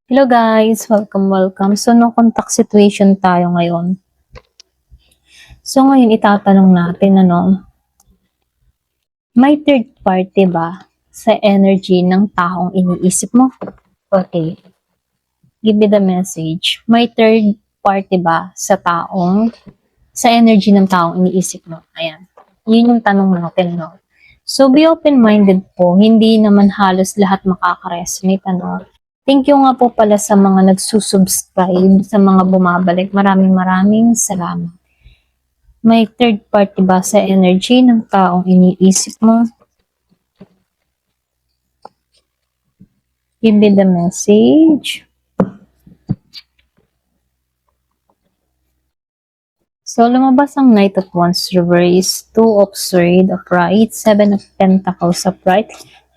Hello guys! Welcome. So, no contact situation tayo ngayon. So, ngayon itatanong natin, may third party ba sa energy ng taong iniisip mo? Okay. Give me the message. May third party ba sa energy ng taong iniisip mo? Ayan. Yun yung tanong natin, no? So, be open-minded po. Hindi naman halos lahat makaka-resonate, Thank you nga po pala sa mga nagsusubscribe, sa mga bumabalik. Maraming salamat. May third party ba sa energy ng taong iniisip mo? Give me the message. So, lumabas ang Knight of Wands reverse, 2 of Swords upright, 7 of Pentacles upright,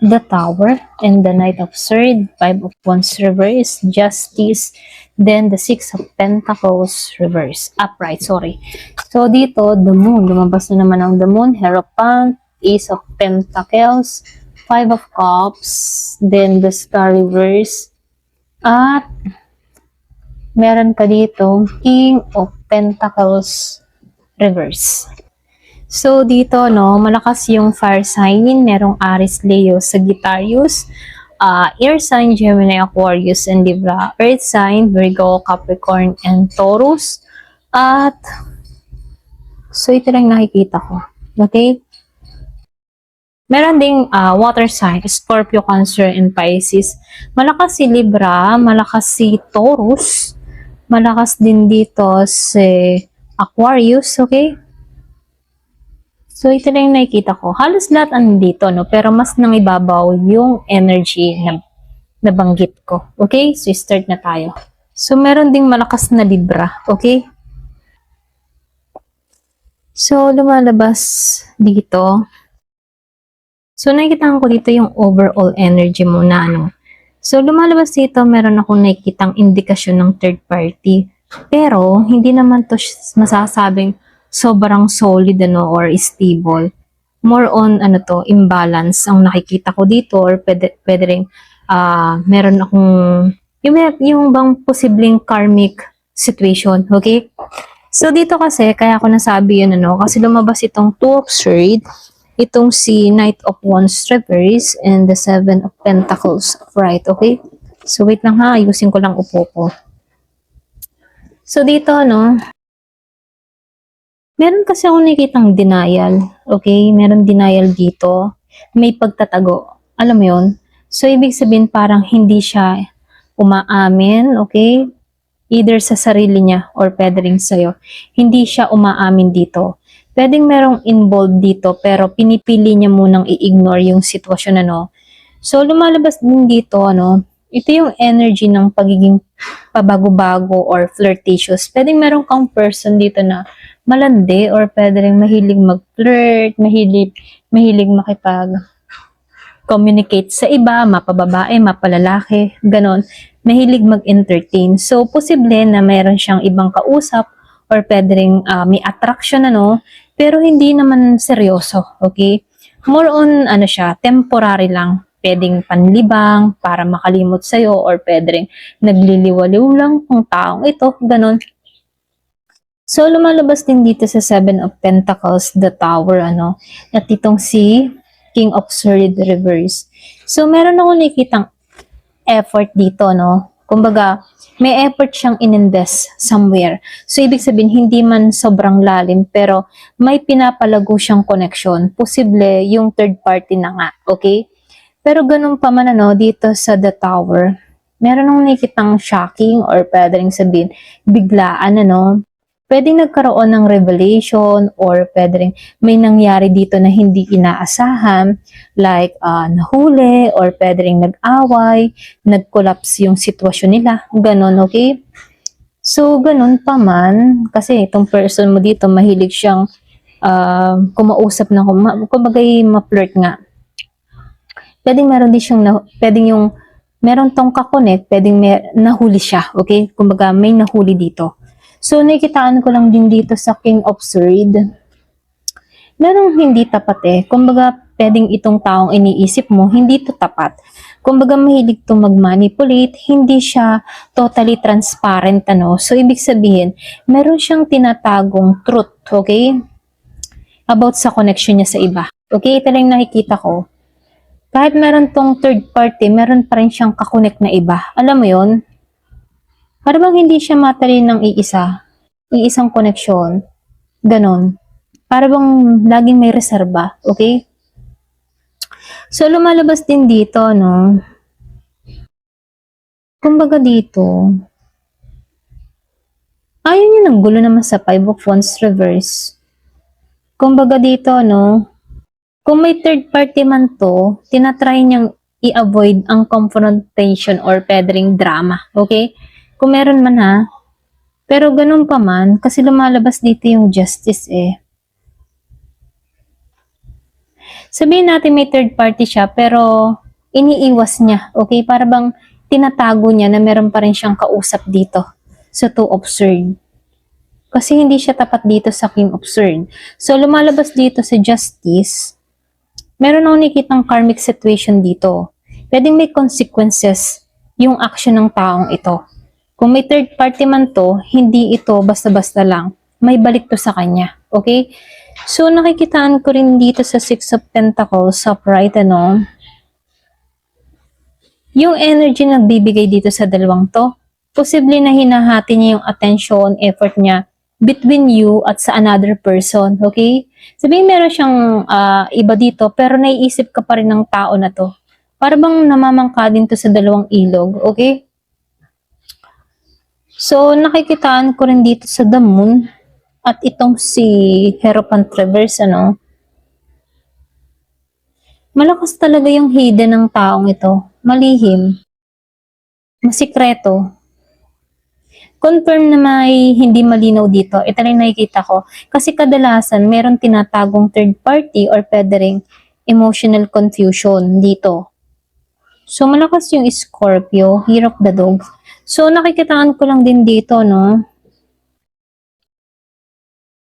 the Tower, and the Knight of Swords, 5 of Wands reverse, Justice, then the 6 of Pentacles reverse, upright, sorry. So, dito, the Moon, lumabas na naman ang the Moon, Hierophant, Ace of Pentacles, 5 of Cups, then the Star reverse, at meron ka dito, King of Pentacles reverse. So, dito, malakas yung fire sign. Merong Aries, Leo, Sagittarius, air sign, Gemini, Aquarius, and Libra. Earth sign, Virgo, Capricorn, and Taurus. At, so, ito lang nakikita ko. Okay? Meron ding water sign, Scorpio, Cancer, and Pisces. Malakas si Libra, malakas si Taurus, malakas din dito si Aquarius, okay? So, ito na yung nakikita ko. Halos lahat andito, pero mas nangibabaw yung energy na nabanggit ko. Okay? So, start na tayo. So, meron ding malakas na Libra, okay? So, lumalabas dito. So, nakikita ko dito yung overall energy mo na So, lumalabas dito, meron akong nakikitang indikasyon ng third party. Pero, hindi naman to masasabing sobrang solid, or stable. More on, imbalance ang nakikita ko dito or pwede rin, meron akong, yung bang posibleng karmic situation, okay? So, dito kasi, kaya ako nasabi yun, kasi lumabas itong 2 of Swords, itong si Knight of Wands reverse, and the 7 of Pentacles upright, okay? So, wait lang ha, ayusin ko lang upo ko. So, dito, meron kasi akong nakikitang denial, okay? Meron denial dito, may pagtatago, alam mo yun? So, ibig sabihin parang hindi siya umaamin, okay? Either sa sarili niya or pwede rin sa'yo. Hindi siya umaamin dito. Pwedeng merong involved dito pero pinipili niya munang i-ignore yung sitwasyon, So, lumalabas din dito, ito yung energy ng pagiging pabago-bago or flirtatious. Pwedeng meron kang person dito na malandi or pwede rin mahilig mag-flirt, mahilig makipag-communicate sa iba, mapababae, mapalalaki, ganon. Mahilig mag-entertain. So, posible na mayroon siyang ibang kausap or pwede rin may attraction, pero hindi naman seryoso, okay? More on, siya, temporary lang. Pwedeng panlibang para makalimot sa'yo or pwede rin nagliliwaliw lang kung taong ito, ganon. So, lumalabas din dito sa 7 of Pentacles, the Tower, at itong si King of Swords reverse. So, meron akong nakikitang effort dito, Kumbaga, may effort siyang ininvest somewhere. So, ibig sabihin, hindi man sobrang lalim, pero may pinapalago siyang connection. Posible yung third party na nga, okay? Pero ganun pa man, dito sa the Tower, meron akong nakikitang shocking or pwede rin sabihin, biglaan, pwedeng nagkaroon ng revelation or pwede rin may nangyari dito na hindi inaasahan, like nahuli or pwede rin nag-away, nag-collapse yung sitwasyon nila, ganon, okay? So, ganon pa man, kasi itong person mo dito, mahilig siyang kumausap na, kumagay ma-flirt nga. Pwedeng meron din siyang, meron tong kakonek, pwedeng nahuli siya, okay? Kumbaga, may nahuli dito. So, nakikitaan ko lang din dito sa King of Swords. Merong hindi tapat eh. Kumbaga, pwedeng itong taong iniisip mo, hindi to tapat. Kumbaga mahilig to mag-manipulate, hindi siya totally transparent, ano. So, ibig sabihin, meron siyang tinatagong truth, okay? About sa connection niya sa iba. Okay, ito lang yung nakikita ko. Kahit meron tong third party, meron pa rin siyang kakonek na iba. Alam mo yon? Para bang hindi siya matalin ng iisang koneksyon. Ganon. Para bang laging may reserba, okay? So, lumalabas din dito, no? Kumbaga dito, ayaw niya ng gulo naman sa Five of Wands reverse. Kumbaga dito, no? Kung may third party man to, tinatry niyang i-avoid ang confrontation or pwedeng drama, okay? Kung meron man ha, pero ganun pa man, kasi lumalabas dito yung justice eh. Sabihin natin may third party siya, pero iniiwas niya, okay? Para bang tinatago niya na meron pa rin siyang kausap dito sa Two of Swords. Kasi hindi siya tapat dito sa King of Swords. So, lumalabas dito sa justice, meron akong nakikitang karmic situation dito. Pwedeng may consequences yung action ng taong ito. Kung may third party man to, hindi ito basta-basta lang. May balik to sa kanya. Okay? So, nakikitaan ko rin dito sa Six of Pentacles, upright, ano, yung energy na nagbibigay dito sa dalawang to, posible na hinahati niya yung attention, effort niya between you at sa another person, okay? Sabihin meron siyang iba dito, pero naiisip ka pa rin ng tao na to. Para bang namamangka din to sa dalawang ilog, okay? So, nakikitaan ko rin dito sa the moon at itong si Hierophant reverse, ano? Malakas talaga yung hidden ng taong ito. Malihim. Masikreto. Confirm na may hindi malinaw dito. Ito lang nakikita ko. Kasi kadalasan, meron tinatagong third party or pwede ring emotional confusion dito. So, malakas yung Scorpio, Year of the Dog. So, nakikitaan ko lang din dito, no?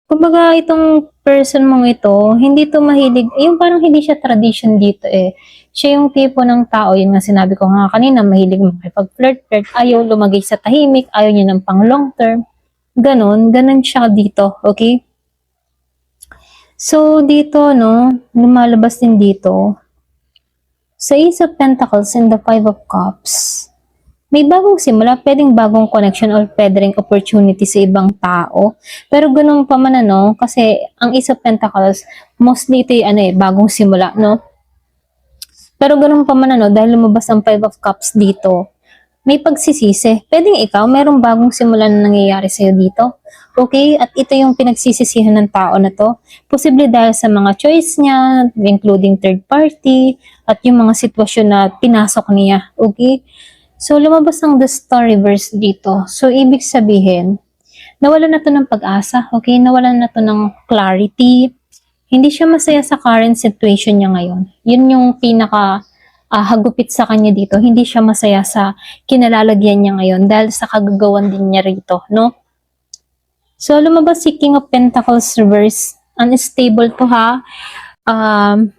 Kumbaga, itong person mong ito, hindi to mahilig, yung parang hindi siya tradition dito eh. Siya yung tipo ng tao, yun nga sinabi ko nga kanina, mahilig makipag-flirt, ayaw lumagay sa tahimik, ayaw niya ng pang long term. Ganon siya dito, okay? So, dito, no, lumalabas din dito, sa Ace of Pentacles and the Five of Cups, may bagong simula, pwedeng bagong connection or pwedeng opportunity sa ibang tao. Pero ganun pa man, ano, kasi ang Ace of Pentacles, mostly ito yung bagong simula, no? Pero ganun pa man, ano, dahil lumabas ang Five of Cups dito, may pagsisisi. Pwedeng ikaw, merong bagong simula na nangyayari sa'yo dito. Okay? At ito yung pinagsisisihan ng tao na to. Posible dahil sa mga choice niya, including third party, at yung mga sitwasyon na pinasok niya. Okay? So, lumabas ang the star reverse dito. So, ibig sabihin, nawalan na to ng pag-asa, okay? Nawalan na to ng clarity. Hindi siya masaya sa current situation niya ngayon. Yun yung pinaka hagupit sa kanya dito. Hindi siya masaya sa kinalalagyan niya ngayon dahil sa kagagawan din niya rito, no? So, lumabas si King of Pentacles reverse. Unstable to ha.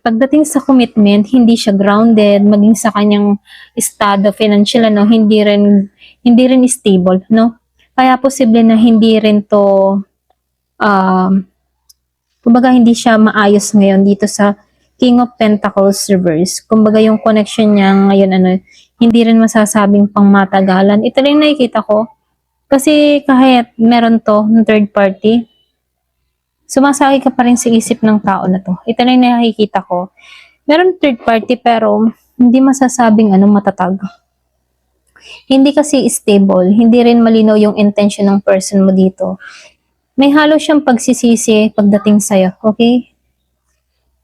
Pagdating sa commitment, hindi siya grounded, maging sa kanyang estado financial, ano, hindi rin stable, no? Kaya posible na hindi rin to, kumbaga hindi siya maayos ngayon dito sa King of Pentacles reverse. Kumbaga yung connection niya ngayon, ano, hindi rin masasabing pang matagalan. Ito lang nakikita ko. Kasi kahit meron to, ng third party, sumasakay ka pa rin sa isip ng tao na to. Ito lang nakikita ko. Meron third party pero hindi masasabing matatag. Hindi kasi stable. Hindi rin malinaw yung intention ng person mo dito. May halo siyang pagsisisi pagdating sa'yo. Okay?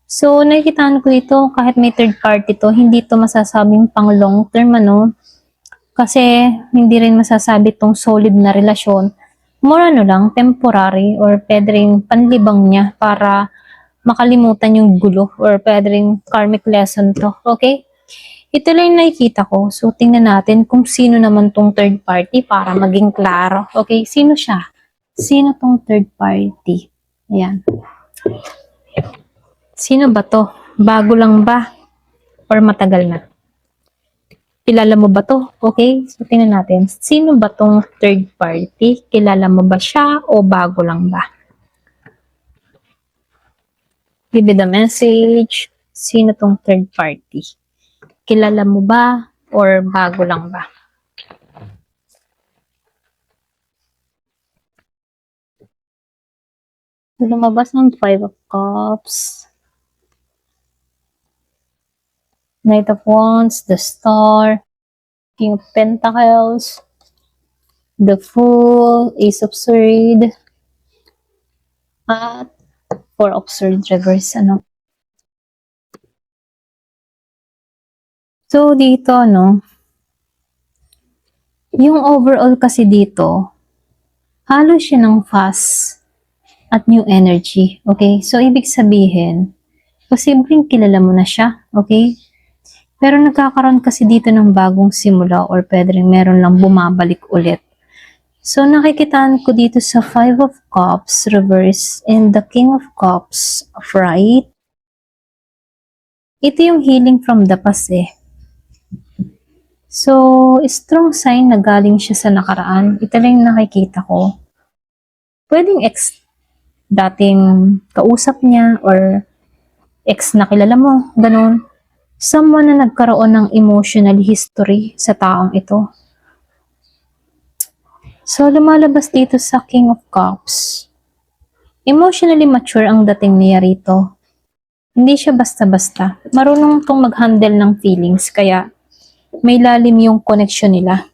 So, nakikitaan ko dito kahit may third party to, hindi to masasabing pang long term, ano. Kasi hindi rin masasabi tong solid na relasyon. More lang, temporary or pwede rin panlibang niya para makalimutan yung gulo or pwede rin karmic lesson to. Okay? Ito lang yung nakikita ko. So, tingnan natin kung sino naman tong third party para maging klaro. Okay? Sino siya? Sino tong third party? Ayan. Sino ba to? Bago lang ba? Or matagal na? Kilala mo ba to? Okay? So, tingnan natin. Sino ba tong third party? Kilala mo ba siya o bago lang ba? Give me the message. Sino tong third party? Kilala mo ba or bago lang ba? Lumabas ng Five of Cups, Knight of Wands, the Star, King of Pentacles, the Fool, Ace of Swords, at Four of Swords reverse, ano. So, dito, no, yung overall kasi dito, halos siya ng fast at new energy, okay? So, ibig sabihin, posibleng kilala mo na siya, okay? Pero nagkakaroon kasi dito ng bagong simula or pwede rin meron lang bumabalik ulit. So, nakikitaan ko dito sa Five of Cups reverse and the King of Cups right. Ito yung healing from the past eh. So, strong sign na galing siya sa nakaraan. Ito lang yung nakikita ko. Pwedeng ex dating kausap niya or ex na kilala mo, ganun. Someone na nagkaroon ng emotional history sa taong ito. So, lumalabas dito sa King of Cups. Emotionally mature ang dating niya rito. Hindi siya basta-basta. Marunong tong mag-handle ng feelings, kaya may lalim yung connection nila.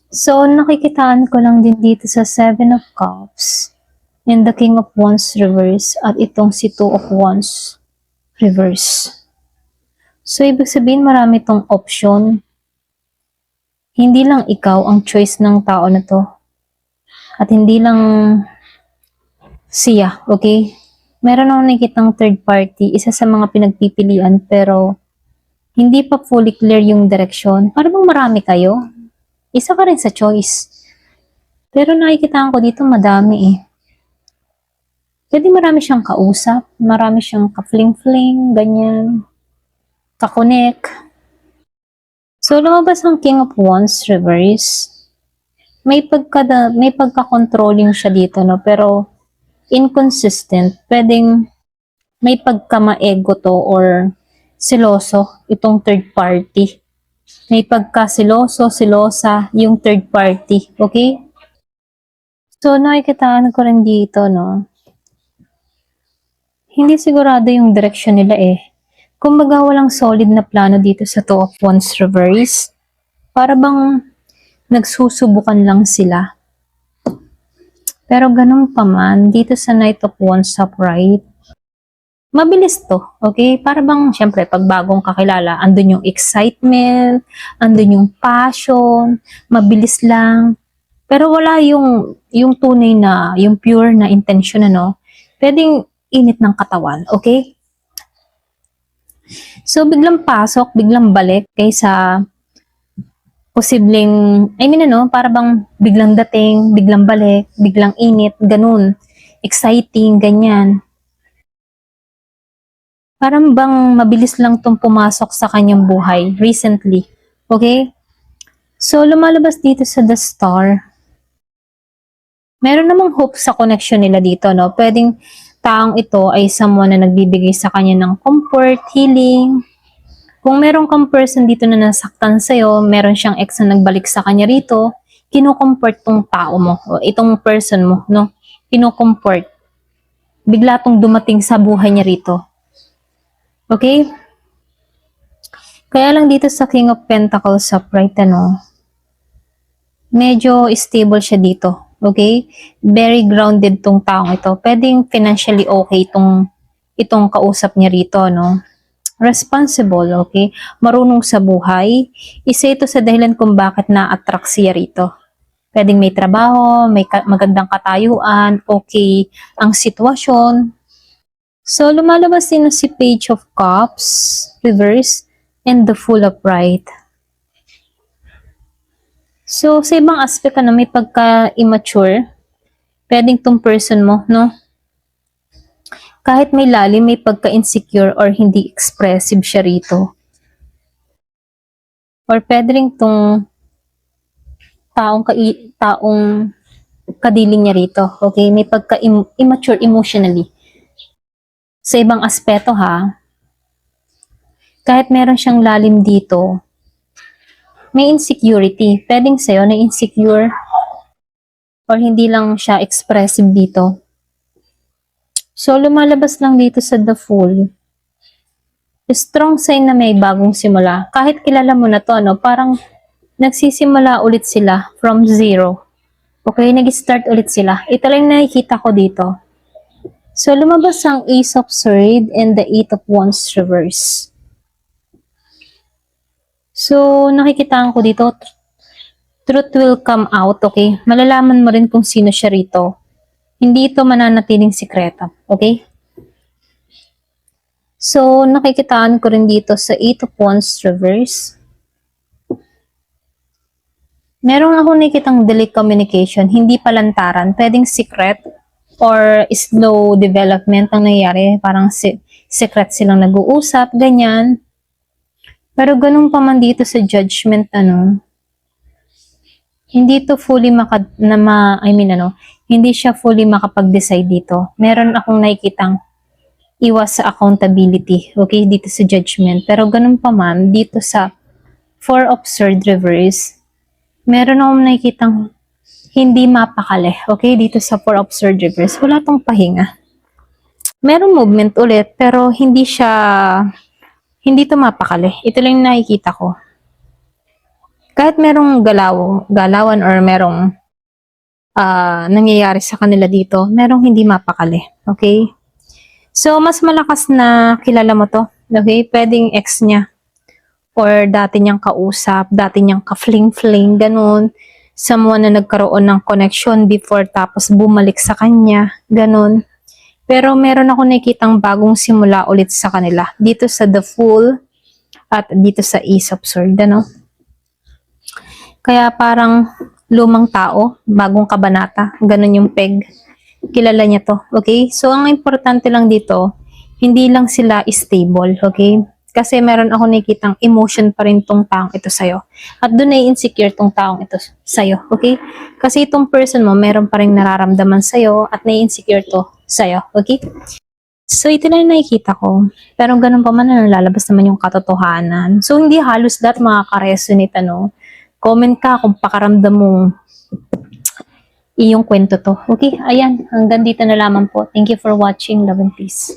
So, nakikitaan ko lang din dito sa Seven of Cups and the King of Wands reverse at itong si Two of Wands reverse. So, ibig sabihin marami tong option. Hindi lang ikaw ang choice ng tao na to. At hindi lang siya, okay? Meron akong nakikitang third party, isa sa mga pinagpipilian, pero hindi pa fully clear yung direction. Para bang marami kayo? Isa ka rin sa choice. Pero nakikita ko dito madami eh. Pwede marami siyang kausap, marami siyang ka-fling-fling, ganyan, ka-connect. So, lumabas ang King of Wands reverse. May pagka-controlling siya dito, no? Pero, inconsistent. Pwedeng may pagka-maego to or siloso itong third party. May pagka-siloso, silosa yung third party. Okay? So, nakikitaan ko rin dito, no? Hindi sigurado yung direction nila eh. Kumbaga, walang solid na plano dito sa Two of Wands reverse. Para bang nagsusubukan lang sila. Pero ganun pa man, dito sa Knight of Wands upright, mabilis to, okay? Para bang, syempre, pag bagong kakilala, andun yung excitement, andun yung passion, mabilis lang. Pero wala yung tunay na, yung pure na intention, ano? Pwedeng init ng katawan, okay? So, biglang pasok, biglang balik kaysa posibleng, para bang biglang dating, biglang balik, biglang init, ganun. Exciting, ganyan. Parang bang mabilis lang tong pumasok sa kanyang buhay recently. Okay? So, lumalabas dito sa The Star. Meron namang hope sa connection nila dito, no? Pwedeng taong ito ay someone na nagbibigay sa kanya ng comfort, healing. Kung meron kang person dito na nasaktan sa'yo, meron siyang ex na nagbalik sa kanya rito, kinukomfort tong tao mo, o itong person mo, no? Kinukomfort. Bigla tong dumating sa buhay niya rito. Okay? Kaya lang dito sa King of Pentacles upright, ano, medyo stable siya dito. Okay? Very grounded tong taong ito. Pwedeng financially okay itong kausap niya rito, no? Responsible, okay? Marunong sa buhay. Isa ito sa dahilan kung bakit na-attract siya rito. Pwedeng may trabaho, may magandang katayuan, okay ang sitwasyon. So, lumalabas din si Page of Cups, reverse, and the Fool upright. So, sa ibang aspect na may pagka-immature, pwedeng tong person mo, no? Kahit may lalim, may pagka-insecure or hindi expressive siya rito. Or pwede rin tong taong kadiling niya rito. Okay? May pagka-immature emotionally. Sa ibang aspeto ha, kahit meron siyang lalim dito, may insecurity. Pwedeng sa'yo na insecure or hindi lang siya expressive dito. So, lumalabas lang dito sa the Fool. Strong sign na may bagong simula. Kahit kilala mo na to, no, parang nagsisimula ulit sila from zero. Okay, nag-start ulit sila. Ito lang nakikita ko dito. So, lumabas ang Ace of Swords and the Eight of Wands reverse. So, nakikitaan ko dito, truth will come out, okay? Malalaman mo rin kung sino siya rito. Hindi ito mananatiling sikreto, okay? So, nakikitaan ko rin dito sa Eight of Wands reverse. Meron ako nakikitang delayed communication, hindi palantaran, pwedeng secret or slow development ang nangyayari. Parang secret silang nag-uusap, ganyan. Pero ganun pa man dito sa judgment, hindi to fully hindi siya fully makapag-decide dito. Meron akong nakikitang iwas sa accountability, okay, dito sa judgment. Pero ganun pa man, dito sa Four of Swords reverse, meron akong nakikitang hindi mapakali, okay, dito sa Four of Swords reverse. Wala tong pahinga. Merong movement ulit, pero hindi to mapakali. Ito lang yung nakikita ko. Kahit merong galawan or merong nangyayari sa kanila dito, merong hindi mapakali, okay? So, mas malakas na kilala mo to, okay? Pwedeng ex niya or dati niyang kausap, dati niyang ka-fling-fling, ganun. Someone na nagkaroon ng connection before tapos bumalik sa kanya, ganun. Pero meron ako nakikitang bagong simula ulit sa kanila. Dito sa The Fool at dito sa Ace of Swords, Kaya parang lumang tao, bagong kabanata, ganun yung peg. Kilala niya to, okay? So, ang importante lang dito, hindi lang sila stable, okay? Kasi meron ako nakikitang emotion pa rin tong taong ito sa'yo. At doon ay insecure tong taong ito sa'yo, okay? Kasi itong person mo, meron pa rin nararamdaman sa'yo at nai-insecure to sa'yo, okay? So, ito lang yung nakikita ko. Pero ganun pa man, lalabas naman yung katotohanan. So, hindi halos lahat makaka-resonate, Comment ka kung pakaramdam mo iyong kwento to. Okay, ayan. Hanggang dito na lamang po. Thank you for watching. Love and peace.